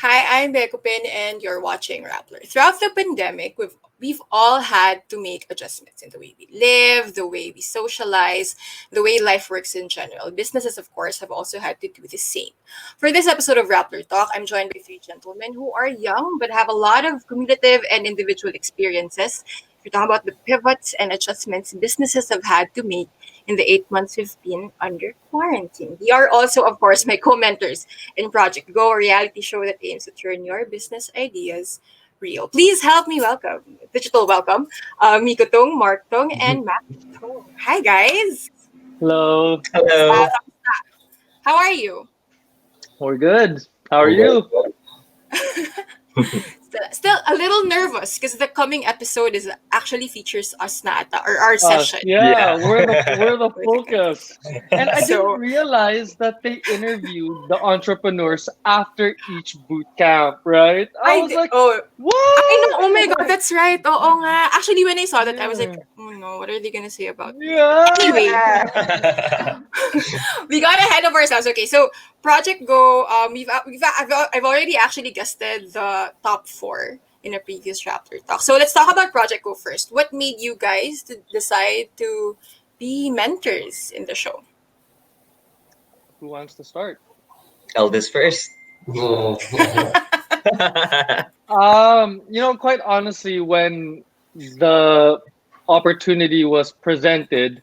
Hi, I'm Mikko and you're watching Rappler. Throughout the pandemic, we've all had to make adjustments in the way we live, the way we socialize, the way life works in general. Businesses, of course, have also had to do the same. For this episode of Rappler Talk, I'm joined by three gentlemen who are young but have a lot of cumulative and individual experiences. We're talking about the pivots and adjustments businesses have had to make in the 8 months we've been under quarantine. We are also, of course, my co-mentors in Project Go, a reality show that aims to turn your business ideas real. Please help me digital welcome, Mikko Tung, Mark Tung, and Macky Tung. Hi, guys. Hello. Uh, Hello. how are you? We're good. How are I'm good. you? Still a little nervous because the coming episode is actually features us na ata, or our Us. session. Yeah, Yeah. we're the focus. And I didn't So realize that they interviewed the entrepreneurs after each boot camp, right? I was like, oh, I know. Oh my God, what? that's right. Oo nga. Actually, when I saw that, I was like, Yeah. oh no, what are they gonna say about me? But anyway, Yeah. we got ahead of ourselves. Okay, so Project Go. I've already actually guested the top four in a previous chapter talk. So let's talk about Project Go first. What made you guys to decide to be mentors in the show? Who wants to start? Eldest first. Quite honestly, when the opportunity was presented,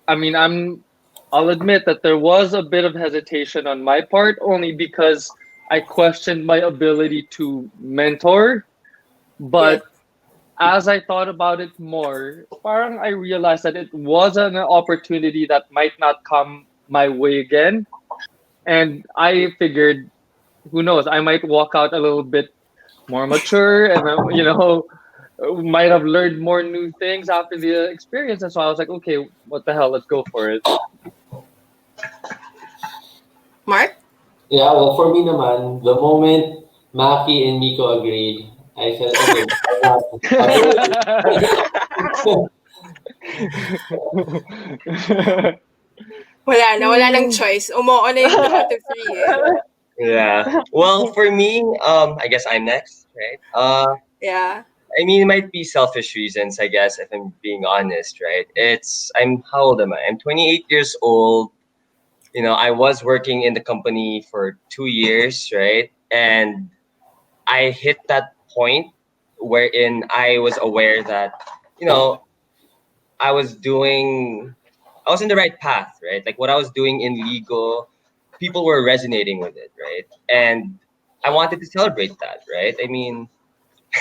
I mean, I'll admit that there was a bit of hesitation on my part only because I questioned my ability to mentor. Yes. But as I thought about it more, parang I realized that it was an opportunity that might not come my way again. And I figured, who knows, I might walk out a little bit more mature and, might have learned more new things after the experience. And so I was like, okay, what the hell, let's go for it. Mark. Yeah, well, for me naman, the moment Maki and Mikko agreed, I said, okay, why not? I'll do it. Wala nang choice. Umuo na yung out of three eh. Yeah. Well, for me, I guess I'm next, right? Yeah. I mean, it might be selfish reasons, I guess, if I'm being honest, right? How old am I? I'm 28 years old. I was working in the company for 2 years, right? And I hit that point wherein I was aware that, you know, I was doing, I was in the right path, right? Like what I was doing in legal, people were resonating with it, right? And I wanted to celebrate that, right? I mean,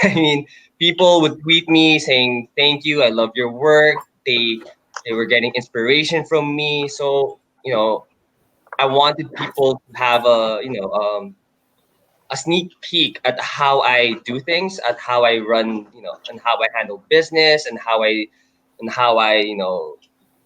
I mean, people would tweet me saying, "Thank you, I love your work." They were getting inspiration from me, so I wanted people to have a sneak peek at how I do things, at how I run, and how I handle business, and how I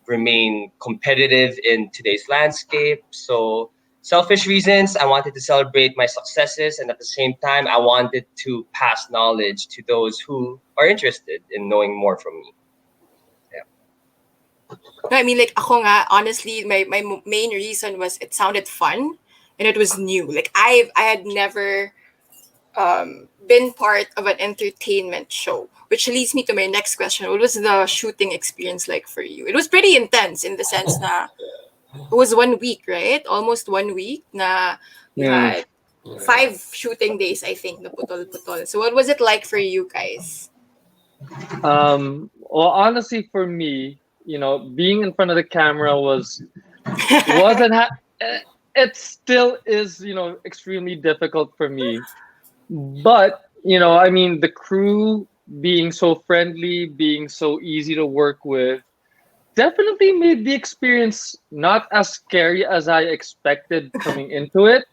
remain competitive in today's landscape. So selfish reasons, I wanted to celebrate my successes, and at the same time, I wanted to pass knowledge to those who are interested in knowing more from me. Yeah. No, I mean, like, ako nga, honestly, my main reason was it sounded fun and it was new. Like, I had never been part of an entertainment show, which leads me to my next question. What was the shooting experience like for you? It was pretty intense in the sense na it was 1 week, right? Almost 1 week na you Mm. had 5 shooting days, I think, na putol-putol. So what was it like for you guys? Well, honestly, for me, being in front of the camera wasn't it still is, extremely difficult for me. But, I mean, the crew being so friendly, being so easy to work with, definitely made the experience not as scary as I expected coming into it,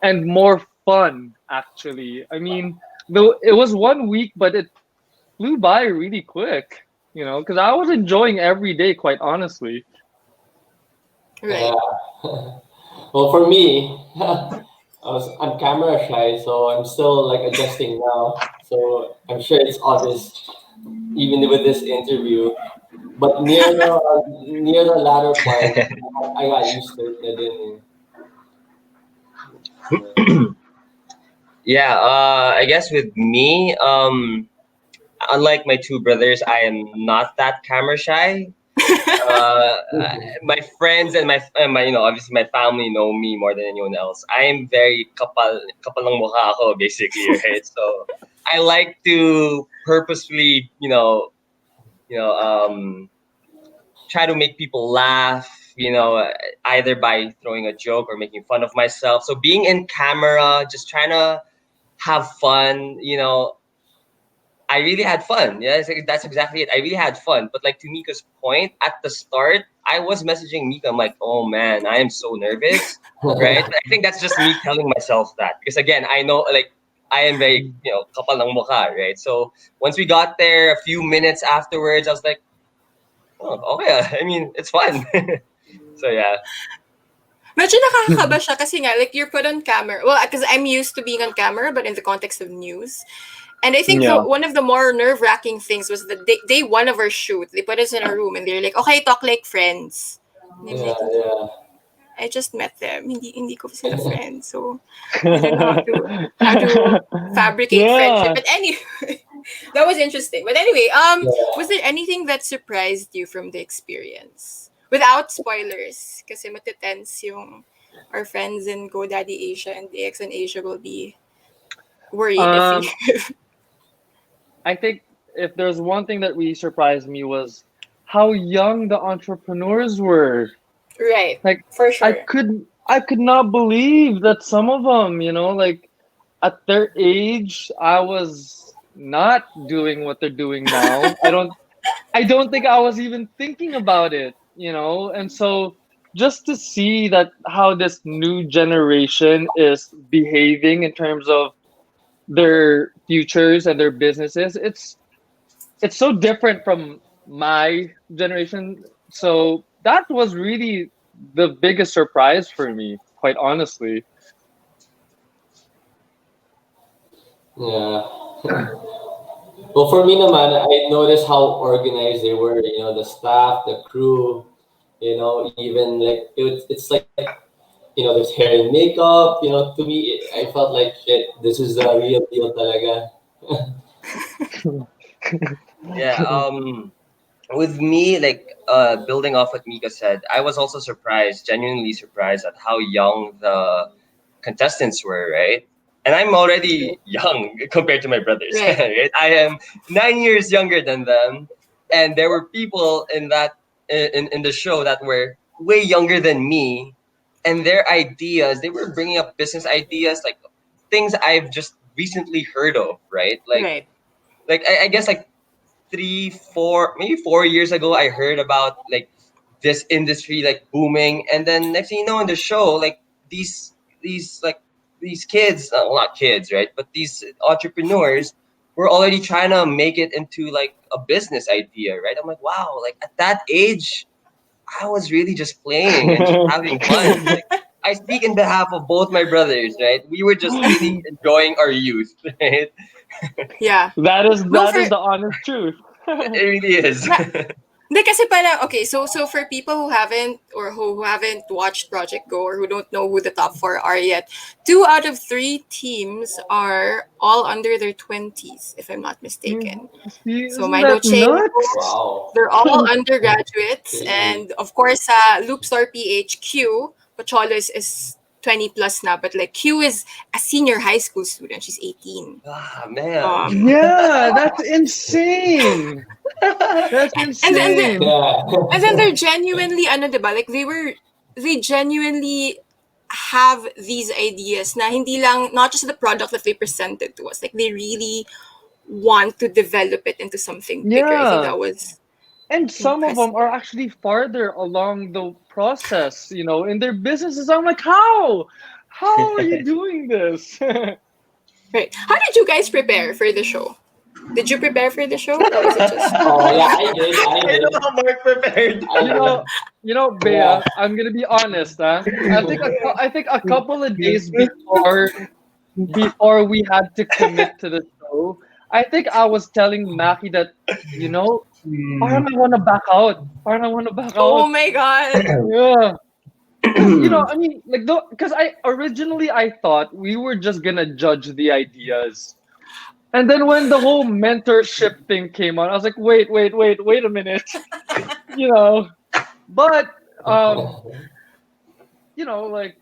and more fun, actually. I mean, though it was 1 week, but it flew by really quick, because I was enjoying every day, quite honestly. Right. Yeah. Well, for me, I'm camera shy, so I'm still like adjusting now. So I'm sure it's obvious even with this interview. But near the latter part, I got used to it na din eh. Yeah, I guess with me, unlike my two brothers, I am not that camera shy. Uh, my friends and my obviously my family know me more than anyone else. I am very kapal ng mukha ako basically, right? So I like to purposefully, try to make people laugh, either by throwing a joke or making fun of myself. So being in camera, just trying to have fun, I really had fun. Yeah, that's exactly it. I really had fun. But like to Mika's point, at the start, I was messaging Mika. I'm like, oh man, I am so nervous, right? But I think that's just me telling myself that because again, I know like I am very, kapal ng mukha, right? So once we got there, a few minutes afterwards, I was like, oh okay. I mean, it's fun. So yeah, Medyo nakakakaba siya kasi nga, like, you're put on camera. Well, because I'm used to being on camera, but in the context of news. And I think Yeah. one of the more nerve-wracking things was the day one of our shoot. They put us in a room and they're like, okay, talk like friends. And I'm Yeah, like, yeah. I just met them. Hindi ko sila friends. So, I don't know how to fabricate friendship. Yeah. But anyway, that was interesting. But anyway, Yeah. was there anything that surprised you from the experience? Without spoilers. Kasi matitense yung our friends in GoDaddy Asia and DX and Asia will be worried if we Um, I think if there's one thing that really surprised me was how young the entrepreneurs were. right. Like For I sure. could I could not believe that some of them, like at their age, I was not doing what they're doing now. I don't think I was even thinking about it. And so just to see that how this new generation is behaving in terms of their futures and their businesses, it's so different from my generation. So that was really the biggest surprise for me, quite honestly. Yeah. Well, for me naman, I noticed how organized they were. The staff, the crew. Even like it's like there's hair and makeup. To me, I felt like shit. This is the real deal, talaga. yeah. With me, like building off what Mika said, I was also surprised, genuinely surprised at how young the contestants were, right? And I'm already young compared to my brothers. Right. Right? I am 9 years younger than them, and there were people in the show that were way younger than me, and their ideas, they were bringing up business ideas, like things I've just recently heard of, right? Right. Like I guess like 3, 4, maybe 4 years ago, I heard about like this industry like booming, and then next thing you know, in the show, like these like these kids, well, not kids, right? But these entrepreneurs were already trying to make it into like a business idea, right? I'm like, wow, like at that age, I was really just playing and just having fun. Like I speak in behalf of both my brothers, right? We were just really enjoying our youth, right? Yeah. that is Well, that for is the honest truth. It really is. na, Hindi kasi parang, okay, so for people who haven't watched Project Go or who don't know who the top four are yet, 2 out of 3 teams are all under their 20s, if I'm not mistaken. See, So isn't Milo that Cheng, nuts? Wow. they're all undergraduates, Crazy. and of course, Loopstar PHQ, Pacholo is 20 plus now, but like Q is a senior high school student. She's 18. Ah, man. Um, Yeah, that's insane. That's and then the, insane. Yeah. And then they're genuinely, ano, diba? Like, they genuinely have these ideas na hindi lang, not just the product that they presented to us. Like, they really want to develop it into something bigger. I think Yeah. that was And some of impressive. them are actually farther along the process, in their businesses. I'm like, how? How are you doing this? Right. How did you guys prepare for the show? Did you prepare for the show? Or was it just... Oh yeah, I did. I I did. know how Mark prepared. I You did. know, Yeah. Bea, I'm gonna be honest, huh? I think a couple of days before we had to commit to the show, I think I was telling Mackie that, you know, parang I wanna back out. Parang I wanna back Oh out. my God. Yeah. Because I mean, like, because I originally I thought we were just gonna judge the ideas, and then when the whole mentorship thing came on, I was like, wait a minute, you know. But um, like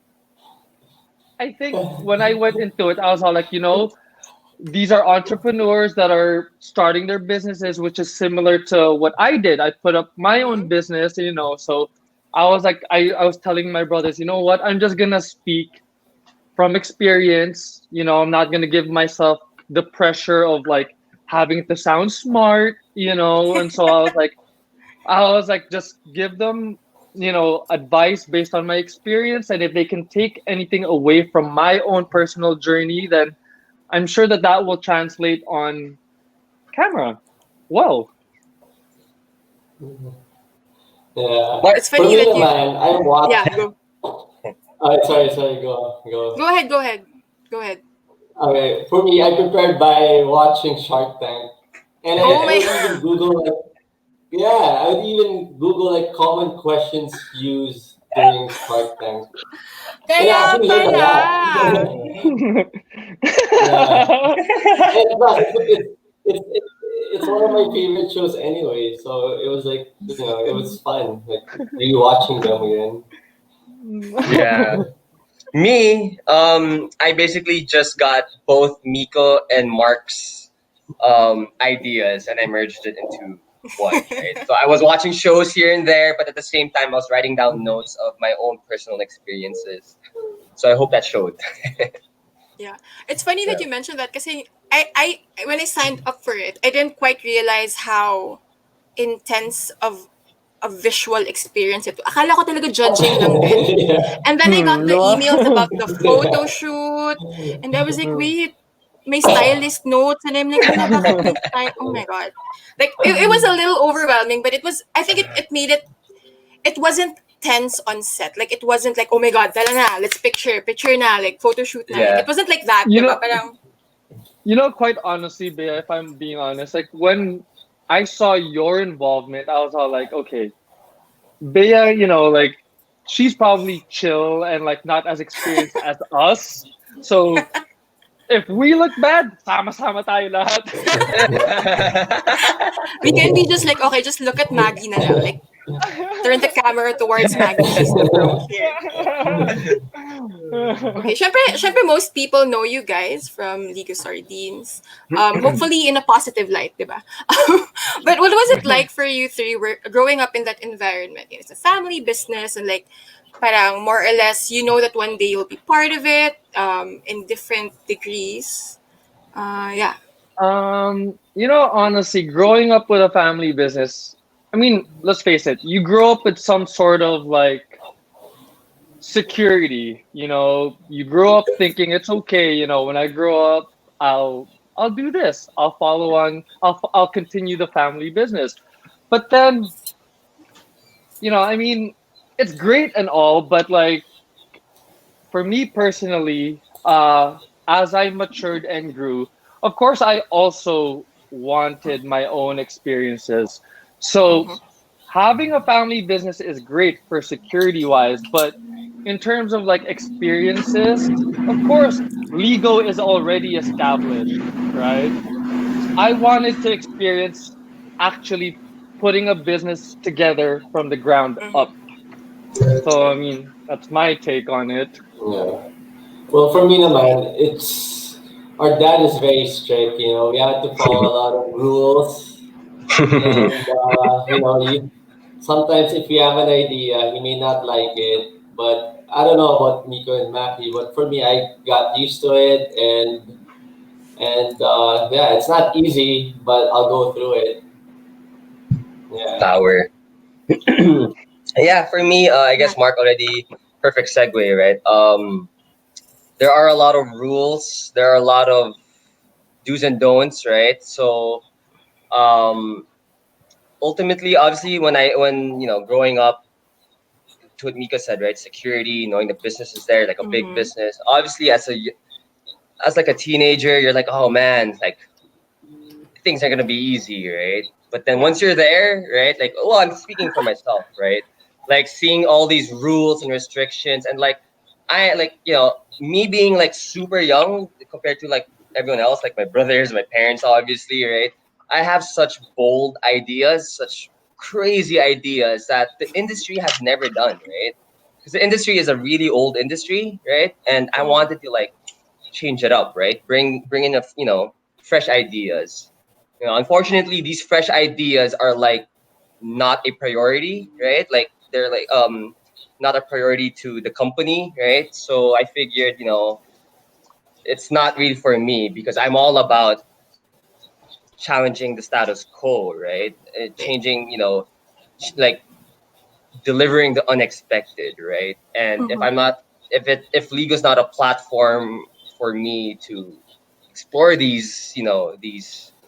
I think when I went into it, I was all like, these are entrepreneurs that are starting their businesses, which is similar to what I did. I put up my own Mhm. business, so I was like, I was telling my brothers, you know what, I'm just gonna speak from experience. I'm not gonna give myself the pressure of like having to sound smart, and so I was like, just give them, advice based on my experience. And if they can take anything away from my own personal journey, then I'm sure that that will translate on camera. Well, Yeah. Mark, It's For funny me that you. naman, I Yeah, watch. go. Sorry, go. Go ahead. Go ahead. Go ahead. Okay, for me, I prepared by watching Shark Tank, and Oh I my. would even Google like, yeah, I would even Google like common questions used during Shark Tank, and I Kaya actually learned a pala. lot. Yeah, and plus it's one of my favorite shows anyway, so it was like it was fun like rewatching them again. yeah. Me, I basically just got both Miko and Mark's ideas and I merged it into one, right? So I was watching shows here and there, but at the same time I was writing down notes of my own personal experiences. So I hope that showed. Yeah. It's funny Yeah. that you mentioned that because I when I signed up for it, I didn't quite realize how intense of a visual experience ito. Akala ko talaga judging lang din. Yeah. And then I got the emails Diba? about the photo shoot. And I was like, wait, may stylist notes. And I'm like, hala, bakit may style? Oh my God. Like, it was a little overwhelming, but I think it made it wasn't tense on set. Like, it wasn't like, oh my God, tala na, let's picture na, like, photo shoot na. Like, Yeah. it wasn't like that, you diba? know, Parang, quite honestly, Bea, if I'm being honest, like when I saw your involvement, I was all like, okay, Bea, like she's probably chill and like not as experienced as us. So if we look bad, sama-sama tayo lahat. we can be just like, okay, just look at Maggie na lang. Like, turn the camera towards Maggie. She's the pro here. Okay, syempre most people know you guys from League of Sardines. Hopefully in a positive light, diba? But what was it like for you three growing up in that environment? It's a family business and like parang more or less you know that one day you'll be part of it in different degrees. Yeah. Honestly, growing up with a family business, I mean, let's face it, you grow up with some sort of like security. You grow up thinking it's okay. When I grow up, I'll do this. I'll follow on. I'll continue the family business. But then, I mean, it's great and all, but like for me personally, as I matured and grew, of course, I also wanted my own experiences. So Mm-hmm. having a family business is great for security wise, but in terms of like experiences, of course, Lego is already established, right? I wanted to experience actually putting a business together from the ground Mm-hmm. up. So, I mean, that's my take on it. Yeah. Well, for me naman, it's our dad is very strict. We have to follow a lot of rules, and you sometimes if you have an idea, he may not like it. But I don't know about Miko and Mackie, but for me, I got used to it, and yeah, it's not easy, but I'll go through it. Yeah. Power. Yeah, for me, I Yeah. guess Mark already perfect segue, right? There are a lot of rules. There are a lot of do's and don'ts, right? So, um, ultimately, obviously, when growing up, to what Mika said, right? Security, knowing the business is there, like a big Mm-hmm. business. Obviously, as like a teenager, you're like, oh man, like things are gonna be easy, right? But then Yeah. once you're there, right? Like, well, I'm speaking for myself, right? like seeing all these rules and restrictions, and like I like me being like super young compared to like everyone else, like my brothers, my parents, obviously, right? I have such bold ideas, such crazy ideas that the industry has never done, right? Because the industry is a really old industry, right? And I Mhm. wanted to like change it up, right? Bring in a fresh ideas. Unfortunately, these fresh ideas are like not a priority, right? Like they're like not a priority to the company, right? So I figured, it's not really for me because I'm all about challenging the status quo, right? Changing, like delivering the unexpected, right? And if Mhm. I'm not, if Lego's not a platform for me to explore these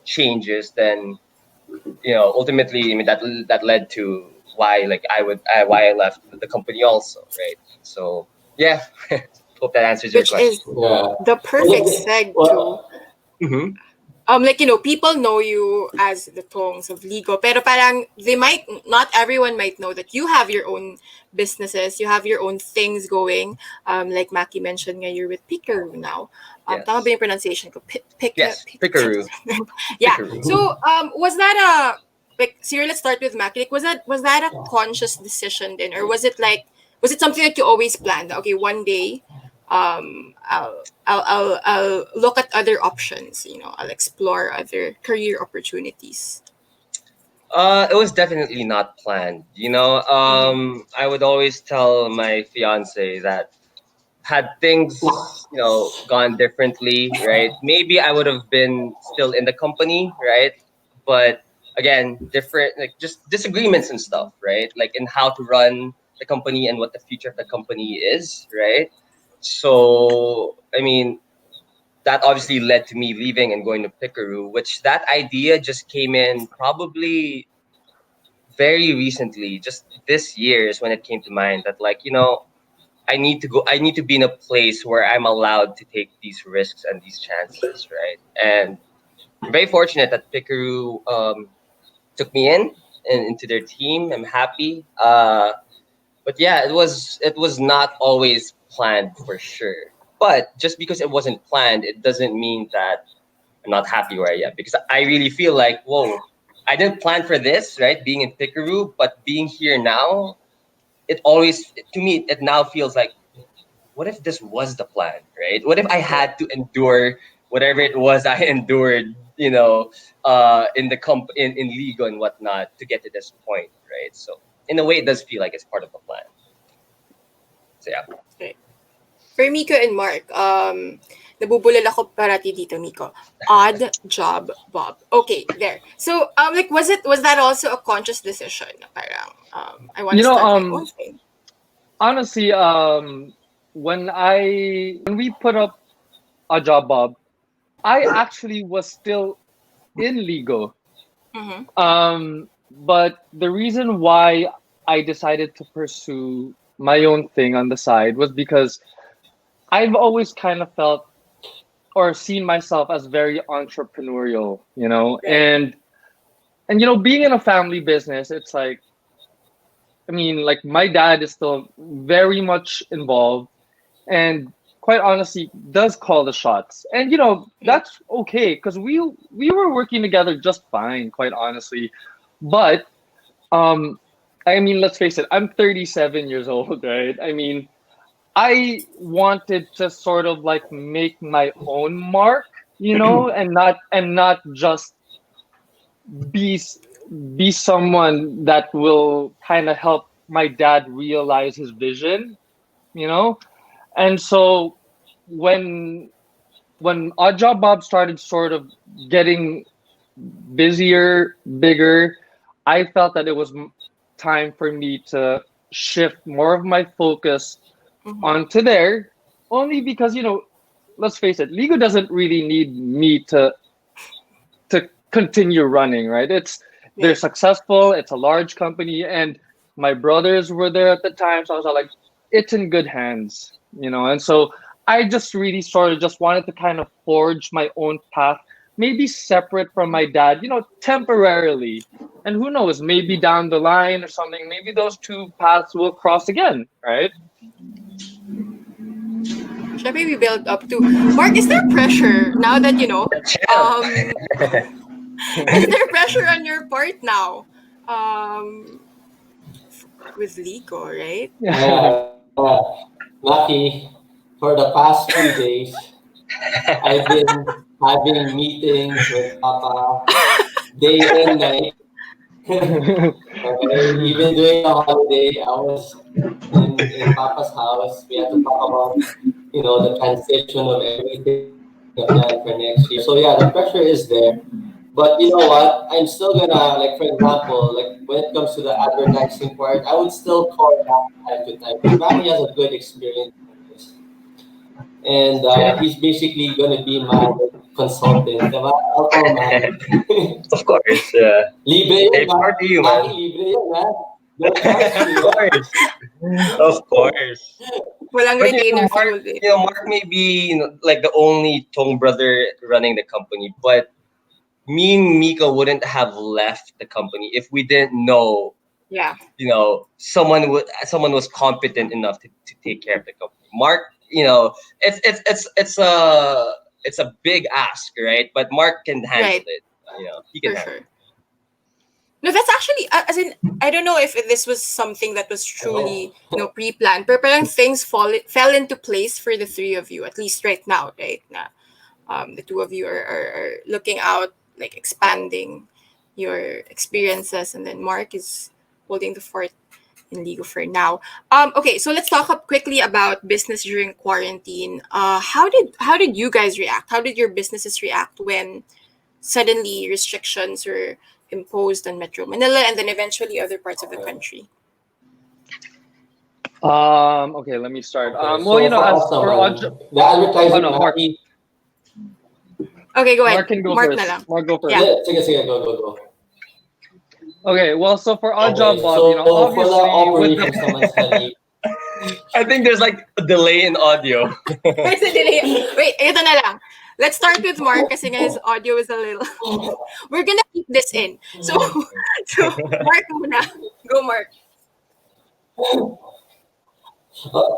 changes, then ultimately, I mean that led to why like why I left the company also, right? So yeah, hope that answers your Which is question. Yeah. the Well, perfect seg to well, Hmm. like people know you as the tongs of Ligo, pero parang they might not everyone might know that you have your own businesses, you have your own things going. Like Maki mentioned nga, you're with Pickaroo now. Tama ba Yes, yung pronunciation ko? yes, Pickaroo, Yeah. Pickaroo. So was that a like Sir, let's start with Maki. Like was that a conscious decision then, or was it something that you always planned? Okay, one day I'll look at other options. I'll explore other career opportunities. It was definitely not planned. Mm-hmm. I would always tell my fiance that had things gone differently, right, maybe I would have been still in the company, right? But again, different, like just disagreements and stuff, right, like in how to run the company and what the future of the company is, right? So I mean, that obviously led to me leaving and going to Pickaroo, which that idea just came in probably very recently, just this year is when it came to mind that like I need to be in a place where I'm allowed to take these risks and these chances, right? And I'm very fortunate that Pickaroo took me in and into their team. I'm happy. But yeah, it was not always planned for sure. But just because it wasn't planned, it doesn't mean that I'm not happy where I am, because I really feel like, whoa, I didn't plan for this, right? Being in Pickaroo, but being here now, it always, to me, it now feels like, what if this was the plan, right? What if I Right. had to endure whatever it was I endured, in the in Ligo and whatnot to get to this point, right? So in a way, it does feel like it's part of the plan. So yeah. Right. For Miko and Mark, nabubulol ako parati dito, Miko. Odd job, Bob. Okay, there. So, like, was that also a conscious decision? Parang, I want You to know, start my own thing. honestly, when we put up a job, Bob, I actually was still in Ligo. Mm-hmm. But the reason why I decided to pursue my own thing on the side was because I've always kind of felt or seen myself as very entrepreneurial, Right. and being in a family business, it's like, I mean, like my dad is still very much involved and quite honestly does call the shots. And Mm-hmm. that's okay because we were working together just fine, quite honestly. But um I mean, let's face it, I'm 37 years old, right? I mean, I wanted to sort of like make my own mark, and not just be be someone that will kind of help my dad realize his vision, you know? And so when Odd Job Bob started sort of getting busier, bigger, I felt that it was time for me to shift more of my focus Mm-hmm. onto there, only because let's face it, Ligo doesn't really need me to continue running, right? They're Right. successful, it's a large company, and my brothers were there at the time, so I was like, it's in good hands. And so I just really sort of just wanted to kind of forge my own path maybe separate from my dad, temporarily. And who knows, maybe down the line or something, maybe those two paths will cross again, right? Syempre, we build up to. Mark, is there pressure now that Chill. Um, is there pressure on your part now? Um, with Lico, right? Yeah, Lucky, for the past few days, I've been having meetings with Papa day and night. Okay, even during the holiday, I was in Papa's house. We had to talk about, the transition of everything, the plan for next year. So yeah, the pressure is there. But you know what? I'm still gonna, like, for example, like when it comes to the advertising part, I would still call back time to time because Maki has a good experience in this, and he's basically gonna be my consultant. Diba? I'll call Maki. Of course, yeah. Libre Hey, yun, power to you, Maki, man. libre yun, ha? No charge to Of you. course, of course. Walang But retainer fee ulit. Mark may be like the only Tong brother running the company, but me and Mika wouldn't have left the company if we didn't know, Yeah, someone was competent enough to take care of the company. Mark, it's a big ask, right? But Mark can handle right, it. He can for handle sure. it. No, that's actually as in I don't know if this was something that was truly pre-planned, but parang things fell into place for the three of you at least right now, right? Na the two of you are looking out, like expanding your experiences, and then Mark is holding the fort in Ligo for now. Okay, so let's talk up quickly about business during quarantine. How did you guys react? How did your businesses react when suddenly restrictions were imposed on Metro Manila and then eventually other parts of the country? Okay, let me start. Okay, Well, so for as us for naman, the oh advertising, no, Mark, Maki, Okay, go ahead. Mark can go Mark na first. lang. Mark, go Yeah. first. sige, sige, go, go, go. Okay, well, so for Odd Okay, Job Bob, so for the obviously with operations the naman sa league, I think there's like a delay in audio. Wait, wait, ito na lang. Let's start with Mark kasi nga his audio is a little... We're gonna keep this in. So, so Mark muna. Go, Mark.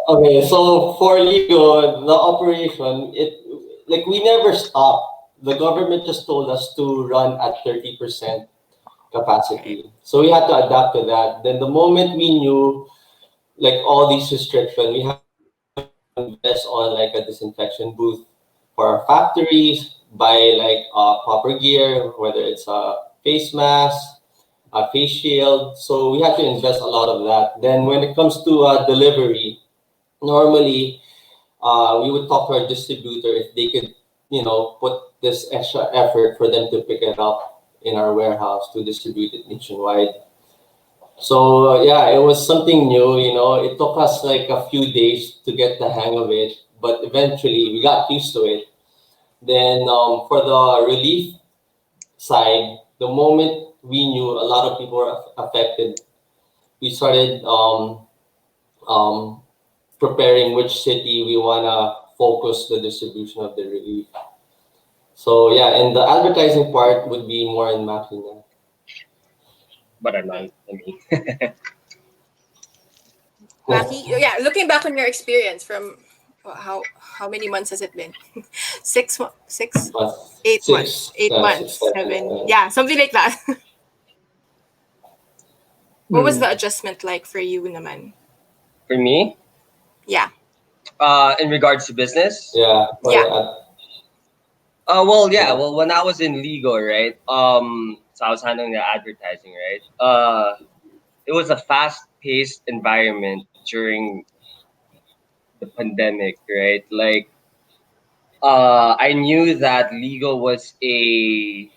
okay, so for Ligo, the operation, like we never stopped. The government just told us to run at 30% Right. capacity. So we had to adapt to that. Then the moment we knew like all these restrictions, we had to invest on like a disinfection booth for our factories, buy like proper gear, whether it's a face mask, a face shield. So we had to invest a lot of that. Then when it comes to delivery, normally we would talk to our distributor if they could, put this extra effort for them to pick it up in our warehouse to distribute it nationwide. So yeah, it was something new. It took us like a few days to get the hang of it, but eventually we got used to it. Then for the relief side, the moment we knew a lot of people were affected, we started um, preparing which city we wanna focus the distribution of the relief. So yeah, and the advertising part would be more in Makina. But I'm not. I mean, Maki, yeah, looking back on your experience from how many months has it been? 6 But 8 months, six, 8 months, six, seven, 7, yeah, something like that. What was mm, the adjustment like for you, naman? for me, Yeah, in regards to business, yeah, for yeah, the well, yeah, yeah. well, when I was in legal, right, so I was handling the advertising, right, it was a fast-paced environment during the pandemic, right, like, I knew that legal was a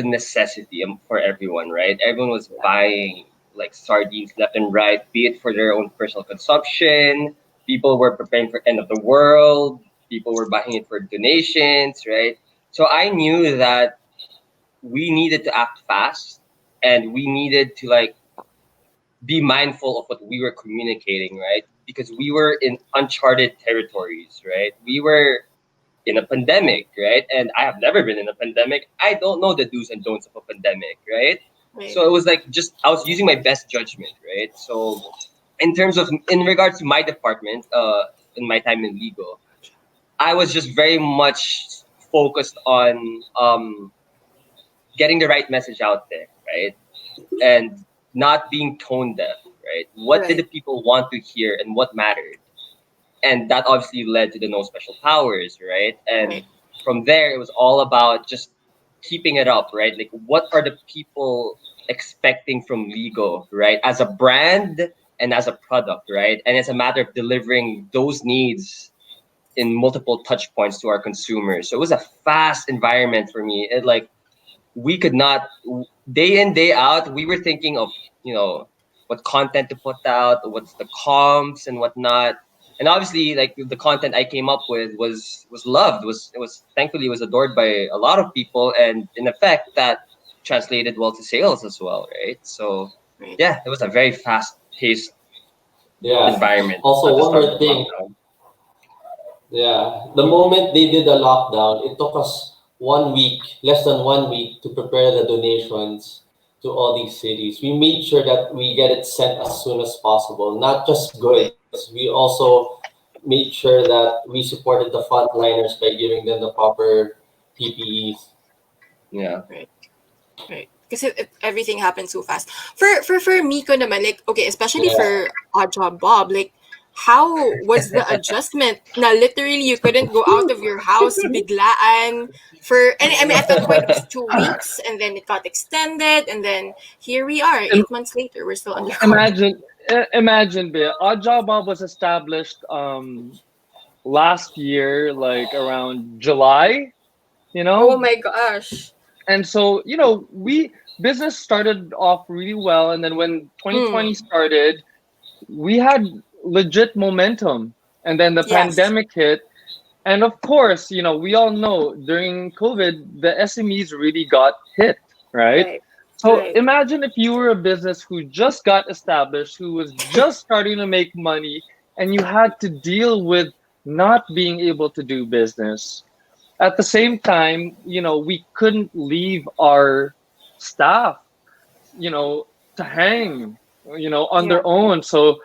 necessity for everyone, right? Everyone was buying like sardines left and right, be it for their own personal consumption. People were preparing for end of the world. People were buying it for donations, right? So I knew that we needed to act fast and we needed to like be mindful of what we were communicating, right? Because we were in uncharted territories, right? We were in a pandemic, right? And I have never been in a pandemic. I don't know the do's and don'ts of a pandemic, right? Right. So it was like just I was using my best judgment, right? So in regards to my department, in my time in legal, I was just very much focused on getting the right message out there, right? And not being tone deaf, right? What did Right. the people want to hear and what mattered? And that obviously led to the no special powers, right? And Right. from there, it was all about just keeping it up, right? Like, what are the people expecting from Lego, right? As a brand and as a product, right? And it's a matter of delivering those needs in multiple touch points to our consumers. So it was a fast environment for me. It like we could not day in day out we were thinking of what content to put out, what's the comps and whatnot. And obviously like the content I came up with was loved, was thankfully was adored by a lot of people, and in effect that translated well to sales as well, right? So Right. yeah, it was a very fast paced Yeah. environment at Also, the one start of more the thing. lockdown. Yeah, the moment they did the lockdown, it took us 1 week, less than 1 week, to prepare the donations to all these cities. We made sure that we get it sent as soon as possible, not just Right. goods. We also made sure that we supported the frontliners by giving them the proper PPEs. Yeah. Right. Right. Because everything happened so fast. For Miko naman, like, okay, especially Yeah. for Odd Job Bob, like, how was the adjustment? Na literally you couldn't go out of your house biglaan for, and I mean at that point it was 2 weeks, and then it got extended, and then here we are, Im- 8 months later, we're still under quarantine. imagine, imagine, Bea, Odd Job Bob was established last year, like around July, you Oh know, my gosh. and so we business started off really well, and then when 2020 Mm. started, we had legit momentum, and then the Yes. pandemic hit. And of course, we all know during COVID, the SMEs really got hit, right? Right. So Right. imagine if you were a business who just got established, who was just starting to make money, and you had to deal with not being able to do business. At the same time, we couldn't leave our staff, you know, to hang, on Yeah. their own. So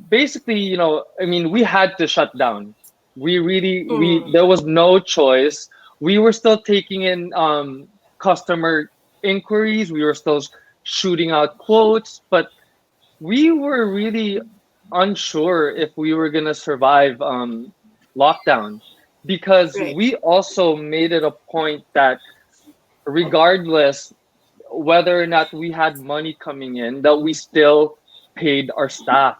basically, I mean, we had to shut down. Mm. There was no choice. We were still taking in customer inquiries. We were still shooting out quotes, but we were really unsure if we were gonna survive lockdown, because Right. we also made it a point that regardless whether or not we had money coming in, that we still paid our staff.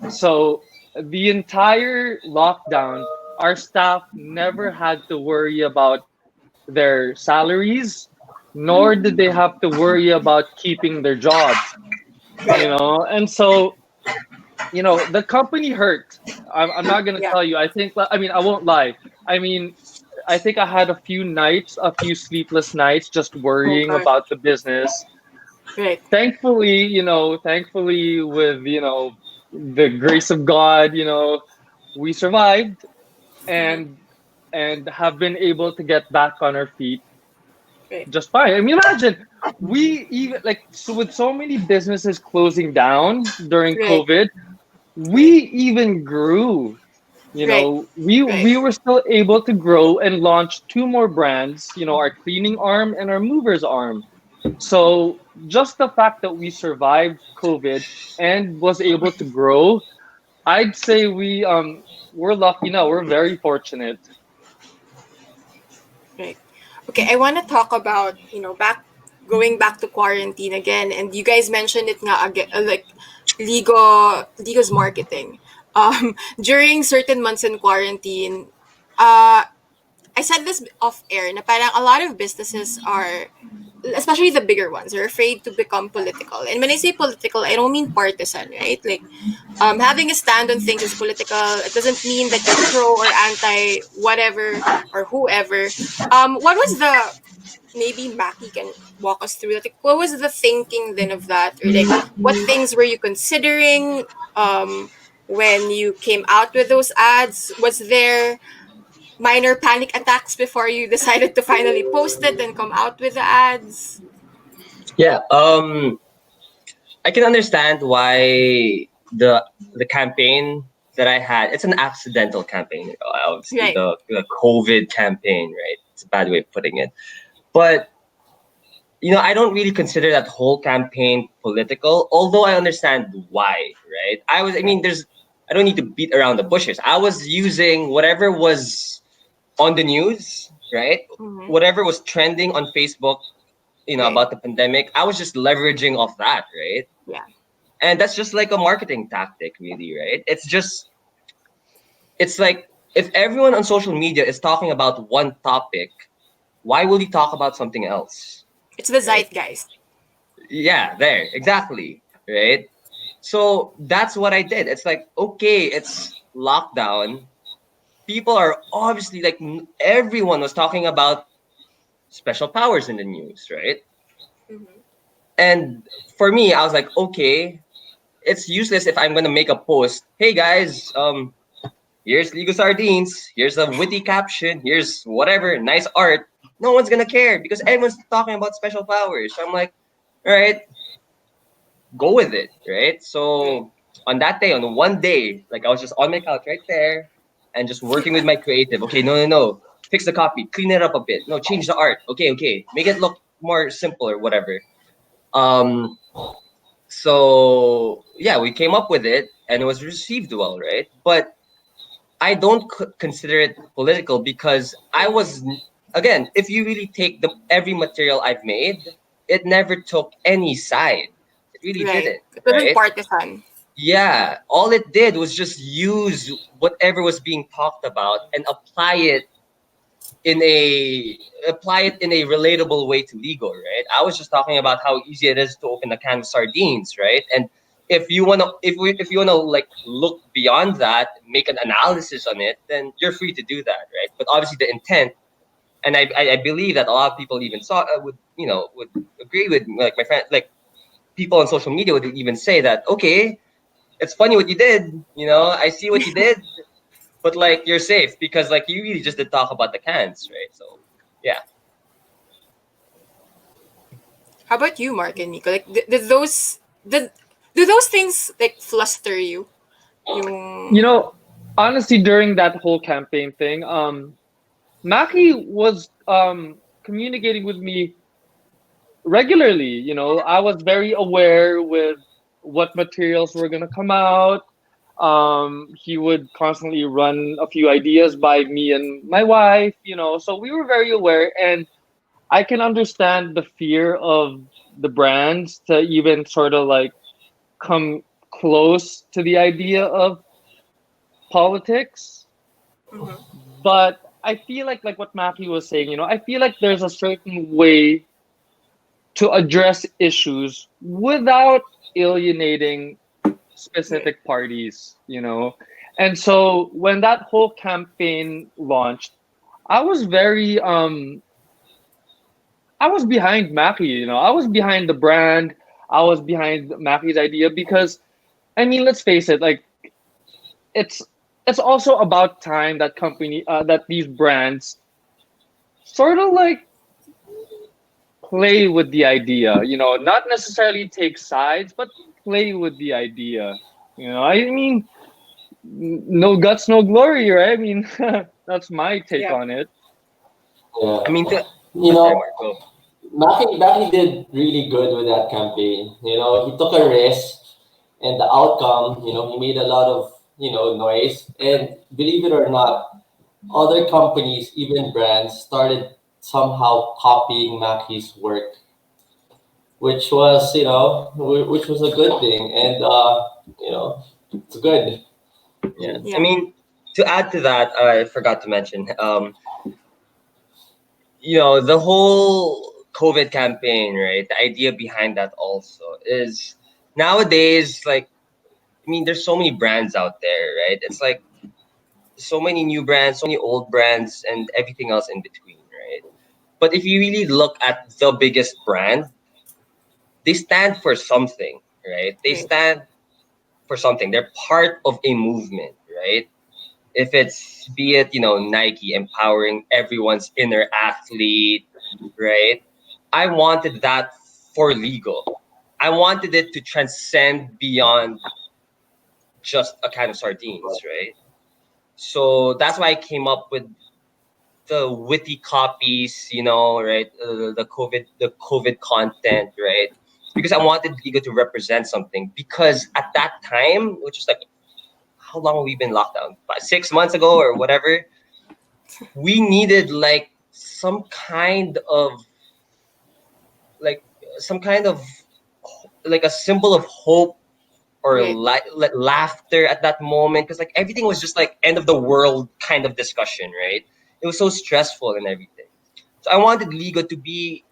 So the entire lockdown, our staff never had to worry about their salaries, nor did they have to worry about keeping their jobs, Right. And so, the company hurt. I'm not going to Yeah. tell you. I mean, I won't lie. I mean, I think I had a few sleepless nights just Oh worrying gosh. about the business. Right. Thankfully with the grace of God, we survived, Mhm. and have been able to get back on our feet Right. just fine. I mean, imagine, we even, like, so with so many businesses closing down during Right. COVID, we Right. even grew. Right. Right. We were still able to grow and launch two more brands, our cleaning arm and our movers arm. So just the fact that we survived COVID and was able to grow, I'd say we're lucky now. We're very fortunate. Right. Okay, I want to talk about, going back to quarantine again, and you guys mentioned it nga again, like Ligo's marketing. During certain months in quarantine, uh I said this off air na parang a lot of businesses are, especially the bigger ones, are afraid to become political. And when I say political, I don't mean partisan, right? Like, having a stand on things is political. It doesn't mean that you're pro or anti whatever or whoever. What was the, maybe Mackie can walk us through that? Like, what was the thinking then of that, or like what things were you considering when you came out with those ads? Was there minor panic attacks before you decided to finally post it and come out with the ads? Yeah. I can understand why the campaign that I had. It's an accidental campaign. Obviously, Right. the COVID campaign, right? It's a bad way of putting it, but I don't really consider that whole campaign political, although I understand why, right? I mean, I don't need to beat around the bushes. I was using whatever was on the news, right? Mm-hmm. Whatever was trending on Facebook, Right. about the pandemic, I was just leveraging off that, right? Yeah. And that's just like a marketing tactic, really, right? It's like if everyone on social media is talking about one topic, why will you talk about something else, It's the right? zeitgeist. Yeah, there, exactly, right? So that's what I did. It's like, okay, it's lockdown. People are obviously like everyone was talking about special powers in the news, right? Mm-hmm. And for me, I was like, okay, it's useless if I'm gonna make a post. Hey guys, here's Ligo Sardines. Here's a witty caption. Here's whatever nice art. No one's gonna care because everyone's talking about special powers. So I'm like, all right, go with it, right? Right. So on that day, on one day, like I was just on my couch right there and just working with my creative. Okay, no, no, no. Fix the copy, clean it up a bit. No, change the art. Okay, okay. Make it look more simple or whatever. Um so yeah, we came up with it and it was received well, right? But I don't consider it political because I Mm-hmm. was again, if you really take the every material I've made, it never took any side. It really Right. didn't, It wasn't right? partisan. Yeah, all it did was just use whatever was being talked about and in a apply it in a relatable way to legal, right? I was just talking about how easy it is to open a can of sardines, right? And if you wanna like look beyond that, make an analysis on it, then you're free to do that, right? But obviously the intent, and I believe that a lot of people even saw would agree with like my friend, like people on social media would even say that okay, it's funny what you did, I see what you did, but like you're safe because like you really just did talk about the cans, right? So yeah. How about you, Mark and Nico? Like, did, do those things like fluster you? You Yung, know, honestly, during that whole campaign thing, Macky was communicating with me regularly. I was very aware with what materials were gonna come out. He would constantly run a few ideas by me and my wife. So we were very aware, and I can understand the fear of the brands to even sort of like come close to the idea of politics. Mhm. But I feel like what Matthew was saying, I feel like there's a certain way to address issues without alienating Right. specific parties. And so when that whole campaign launched, I was very I was behind Mackie. I was behind the brand. I was behind Mackie's idea because I mean, let's face it, like it's it's also about time that that these brands sort of like play with the idea, not necessarily take sides, but play with the idea. I mean, no guts, no glory, right? I mean, that's my take Yeah. on it. I Yeah. mean, You sorry, know, Marco. Macky did really good with that campaign. He took a risk, and the outcome, he made a lot of, noise. And believe it or not, other companies, even brands, started somehow copying Macky's work, which was, which was a good thing. And, it's good. Yeah, I Yeah. mean, to add to that, I forgot to mention, the whole COVID campaign, right? The idea behind that also is nowadays, like, I mean, there's so many brands out there, right? It's like so many new brands, so many old brands, and everything else in between, right? But if you really look at the biggest brand, they stand for something, right? They Right. stand for something. They're part of a movement, right? If it's be it, Nike empowering everyone's inner athlete, right? I wanted that for legal. I wanted it to transcend beyond just a kind of sardines, right? So that's why I came up with the witty copies, right? The COVID content, right? Because I wanted Liga to represent something. Because at that time, which is like, how long have we been locked down? 6 months ago or whatever, we needed like some kind of like a symbol of hope or Right. laughter at that moment, because like everything was just like end of the world kind of discussion, right? It was so stressful and everything. So I wanted Ligo to be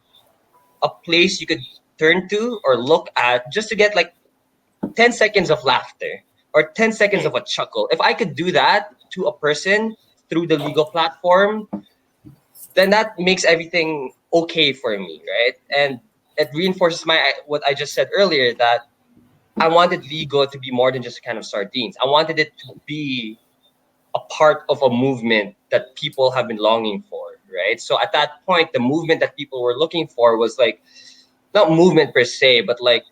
a place you could turn to or look at just to get like 10 seconds of laughter or 10 seconds Right. of a chuckle. If I could do that to a person through the legal platform, then that makes everything okay for me, right? And it reinforces my what I just said earlier, that I wanted Ligo to be more than just a kind of sardines. I wanted it to be a part of a movement that people have been longing for, right? So at that point, the movement that people were looking for was like not movement per se, but like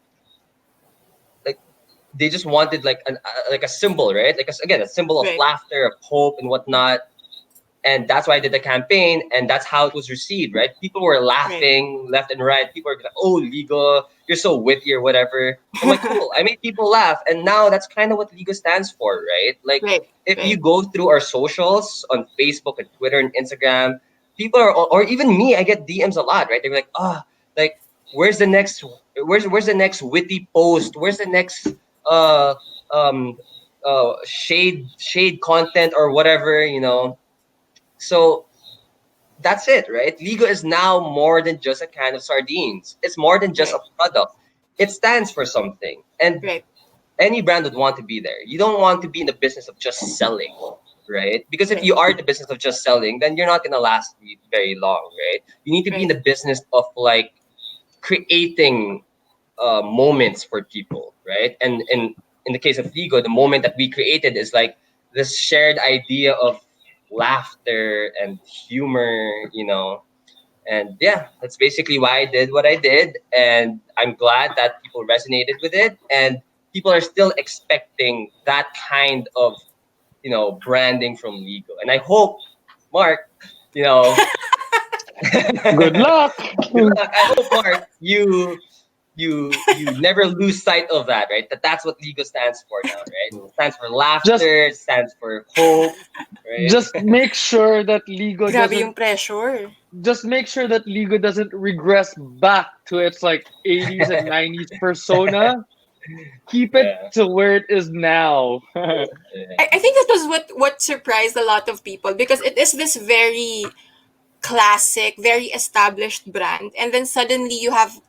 they just wanted like a symbol, right? Again, a symbol of Right. laughter, of hope, and whatnot. And that's why I did the campaign, and that's how it was received, right? People were Right. laughing left and right. People were like, "Oh, Ligo, you're so witty or whatever." I'm like, "Cool, I made people laugh," and now that's kind of what Ligo stands for, right? Like, Right. if you Right. go through our socials on Facebook and Twitter and Instagram, people are, or even me, I get DMs a lot, right? They're like, like, where's the next, where's the next witty post? Where's the next, uh, um, shade content or whatever. So that's it, right? Ligo is now more than just a can of sardines. It's more than just Right. a product. It stands for something. And Right. any brand would want to be there. You don't want to be in the business of just selling, right? Because if Right. you are in the business of just selling, then you're not going to last very long, right? You need to be in Right. the business of like creating moments for people, right? And in the case of Ligo, the moment that we created is like this shared idea of laughter and humor. And yeah, that's basically why I did what I did, and I'm glad that people resonated with it, and people are still expecting that kind of branding from Ligo. And I hope, Mark, you know Good good luck. luck. I hope, Mark, you never lose sight of that, right? That's what Ligo stands for now, right? It stands for just laughter, it stands for hope, right? just make sure that Ligo Grabe doesn't yung pressure. just make sure that Ligo doesn't regress back to its like 80s and 90s persona. Keep it Yeah, to where it is now. I think that was what surprised a lot of people, because it is this very classic, very established brand, and then suddenly you have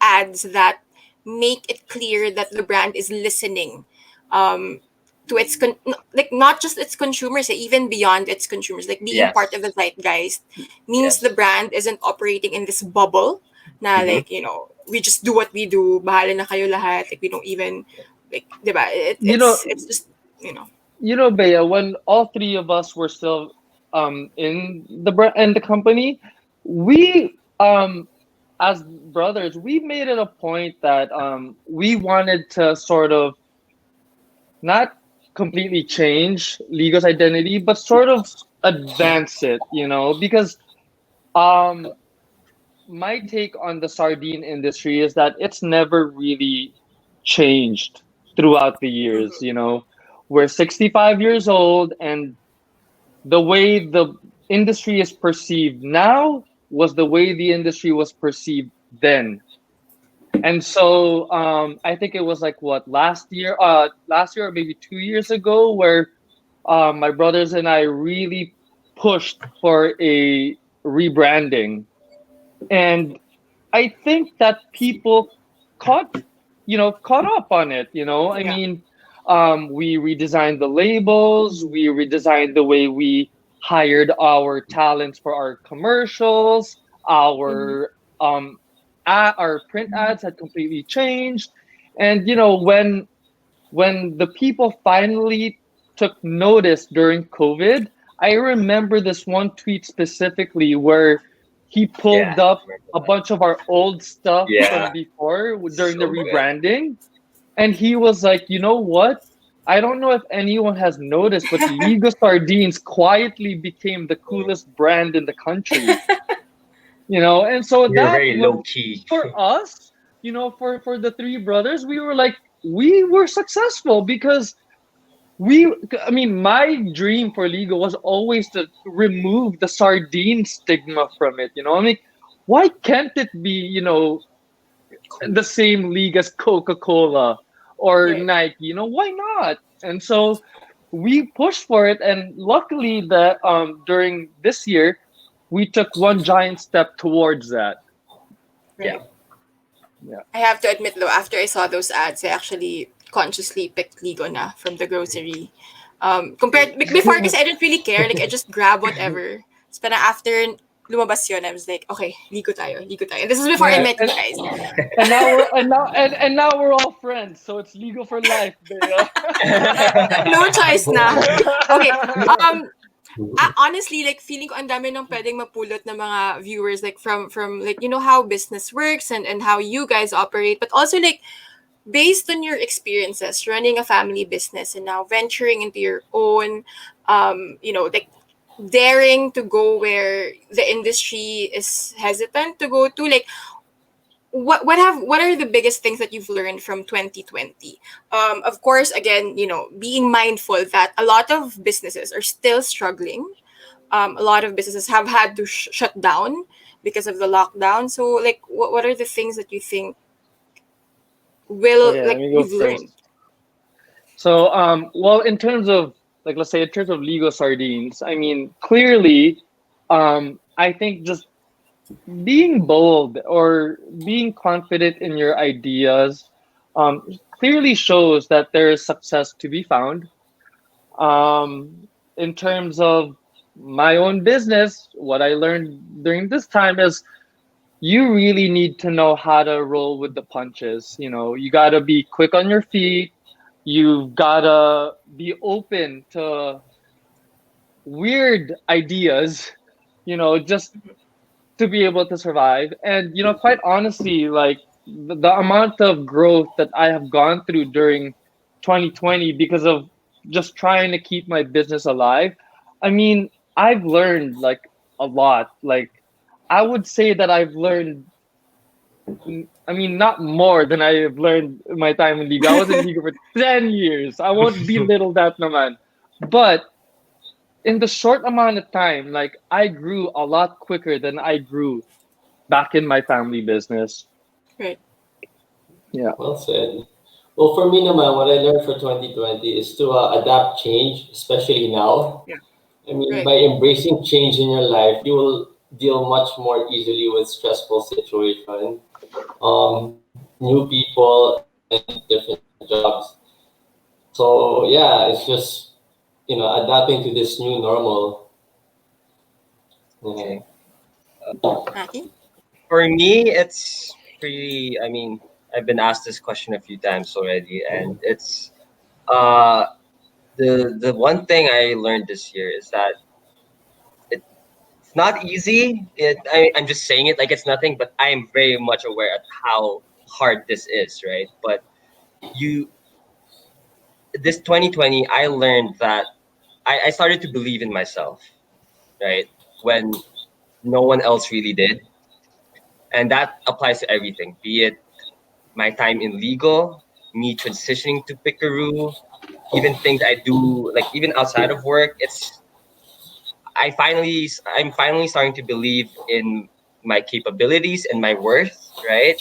ads that make it clear that the brand is listening um, to its like not just its consumers, even beyond its consumers, like being part of yes, the zeitgeist means the yes. brand isn't operating in this bubble. Na Hmm. like we just do what we do, bahala na kayo lahat, like we don't even like, diba? you know, It's just you know Bea, when all three of us were still in the company, we as brothers, we made it a point that we wanted to sort of not completely change Ligo's identity, but sort of advance it, because um my take on the sardine industry is that it's never really changed throughout the years. We're 65 years old, and the way the industry is perceived now was the way the industry was perceived then. And so I think it was like what last year or maybe 2 years ago, where my brothers and I really pushed for a rebranding. And I think that people caught, caught up on it. I yeah. mean, we redesigned the labels, we redesigned the way we hired our talents for our commercials, Mm-hmm. our print ads had completely changed, and when the people finally took notice during COVID. I remember this one tweet specifically where he Yeah, pulled I up remember a that. bunch of our old stuff Yeah, from before during the so good. rebranding. And he was like, you know what? I don't know if anyone has noticed, but Ligo Sardines quietly became the coolest brand in the country. And so You're that very was low key. for us, for the three brothers, we were like, we were successful because I mean, my dream for Ligo was always to remove the sardine stigma from it. I mean, why can't it be, Cool. the same league as Coca-Cola or Right. Nike? Why not? And so we pushed for it, and luckily that during this year we took one giant step towards that. Yeah. Right. Yeah. I have to admit though, after I saw those ads, I actually consciously picked Ligo na from the grocery. Compared before, kasi I didn't really care. Like I just grab whatever. But after lumabas yun, I was like, okay, Ligo tayo, Ligo tayo. This is before I Yeah, met you guys. and now we're all friends, so it's legal for life, Bea. No choice na. Okay. Honestly, like feeling ko ang dami nung pwedeng mapulot ng mga viewers like from like how business works and how you guys operate, but also like based on your experiences running a family business and now venturing into your own, like daring to go where the industry is hesitant to go to, like what are the biggest things that you've learned from 2020? Of course, again, being mindful that a lot of businesses are still struggling. A lot of businesses have had to shut down because of the lockdown. So like what are the things that you think will Okay, let like me go you've learned? first. So, well, in terms of like, let's say, in terms of legal sardines, I mean, clearly, I think just being bold or being confident in your ideas, clearly shows that there is success to be found. In terms of my own business, what I learned during this time is you really need to know how to roll with the punches. You got to be quick on your feet. You've got to be open to weird ideas, just to be able to survive. And, quite honestly, like the amount of growth that I have gone through during 2020 because of just trying to keep my business alive. I mean, I've learned like a lot. Like, I would say that I've learned, I mean, not more than I have learned in my time in Liga. I was in Liga for 10 years. I won't belittle that, naman. But in the short amount of time, like, I grew a lot quicker than I grew back in my family business. Right. Yeah. Well said. Well, for me naman, what I learned for 2020 is to adapt change, especially now. Yeah. I mean, Right. by embracing change in your life, you will deal much more easily with stressful situation, new people, and different jobs. So yeah, it's just adapting to this new normal. Yeah. Okay. Aki? For me, it's pretty. I mean, I've been asked this question a few times already, and it's uh the one thing I learned this year is that it's not easy. I'm just saying it like it's nothing, but I am very much aware of how hard this is, right? But you, this 2020, I learned that I started to believe in myself, right? When no one else really did, and that applies to everything, be it my time in legal, me transitioning to Pickaroo, even things I do like even outside of work. I'm finally starting to believe in my capabilities and my worth, right?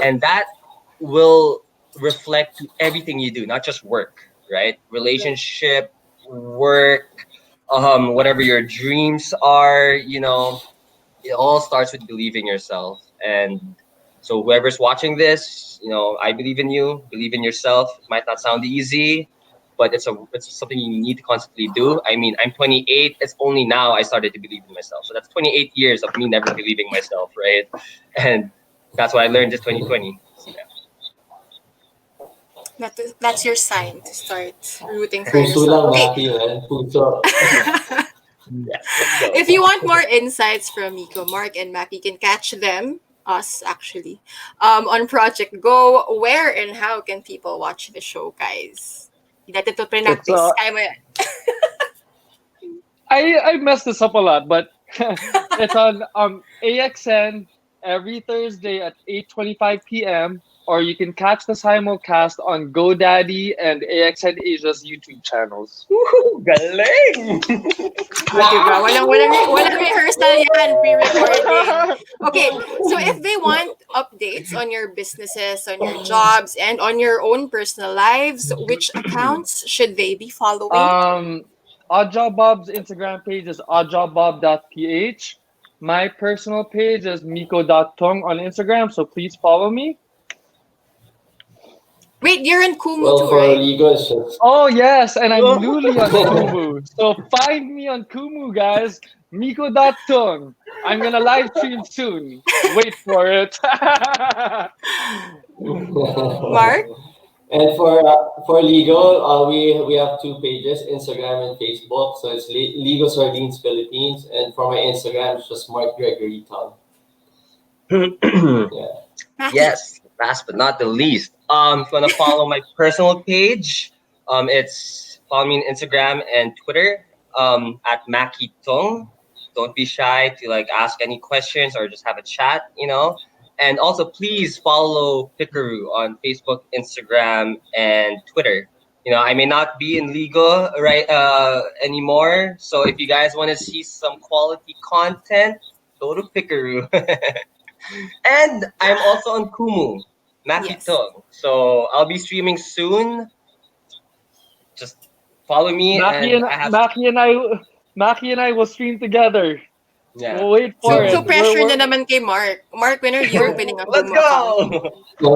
And that will reflect to everything you do, not just work, right? Right. Relationship, work, whatever your dreams are, it all starts with believing yourself. And so whoever's watching this, I believe in you, believe in yourself. It might not sound easy, but it's something you need to constantly do. I mean, I'm 28. It's only now I started to believe in myself. So that's 28 years of me never believing myself, right? And that's what I learned this 2020. So, yeah. That's your sign to start rooting for Puso yourself. lang, Okay. Maki, man. Puso. Yes, let's go. If you want more insights from Miko, Mark, and Mac, you can catch them, us actually, on Project Go. Where and how can people watch the show, guys? Dati to It's pre-practice. Kaya mo yan. I messed this up a lot, but it's on AXN every Thursday at 8:25 p.m. Or you can catch the simulcast on GoDaddy and AXN Asia's YouTube channels. Woohoo! Galing! Diba? Walang rehearsal yan, pre-recording. Okay, so if they want updates on your businesses, on your jobs, and on your own personal lives, which accounts should they be following? Oddjob Bob's Instagram page is oddjobbob.ph. My personal page is miko.tung on Instagram, so please follow me. Wait, you're in Kumu Well, too, for right? legal, it's just Oh yes, and I'm newly on Kumu. So find me on Kumu, guys. Miko.tung. I'm gonna live stream soon. Wait for it. Mark? And for legal, we have two pages, Instagram and Facebook. So it's Legal Sardines Philippines, and for my Instagram, it's just Mark Gregory Tom. Yeah. Mackie? Yes, last but not the least. If you wanna follow my personal page, it's follow me on Instagram and Twitter, at Macky Tung. Don't be shy to like ask any questions or just have a chat. And also please follow Pikaru on Facebook, Instagram, and Twitter. I may not be in legal right anymore. So if you guys want to see some quality content, go to Pikaru. And I'm also on Kumu, Macky Yes. Tung. So I'll be streaming soon. Just follow me, Maki and and I have Maki and I Maki and I will stream together. yeah. We'll wait for So, it. so pressure We're na naman kay Mark. Mark, when are you opening a Let's Kumu account? go.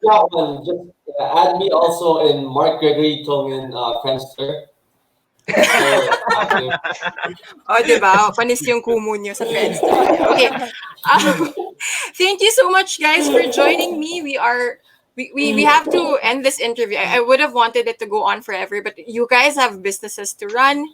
So that one, just add me also in Mark Gregory Tong in Friendster. So Oh, diba? Panis yung Kumu niyo sa Friendster. Okay. Um, thank you so much, guys, for joining me. We have to end this interview. I would have wanted it to go on forever, but you guys have businesses to run,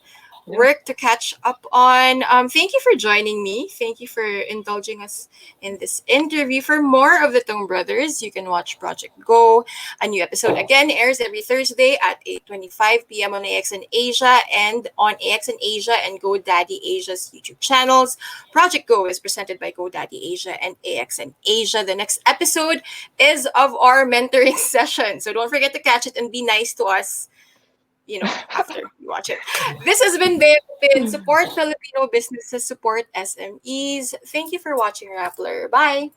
Yeah. work to catch up on. Thank you for joining me. Thank you for indulging us in this interview. For more of the Tong Brothers, you can watch Project Go. A new episode again airs every Thursday at 8:25 p.m. on AXN Asia and on AXN Asia and GoDaddy Asia's YouTube channels. Project Go is presented by GoDaddy Asia and AXN Asia. The next episode is of our mentoring session. So don't forget to catch it and be nice to us, after you watch it. This has been Support Filipino Businesses, Support SMEs. Thank you for watching, Rappler. Bye.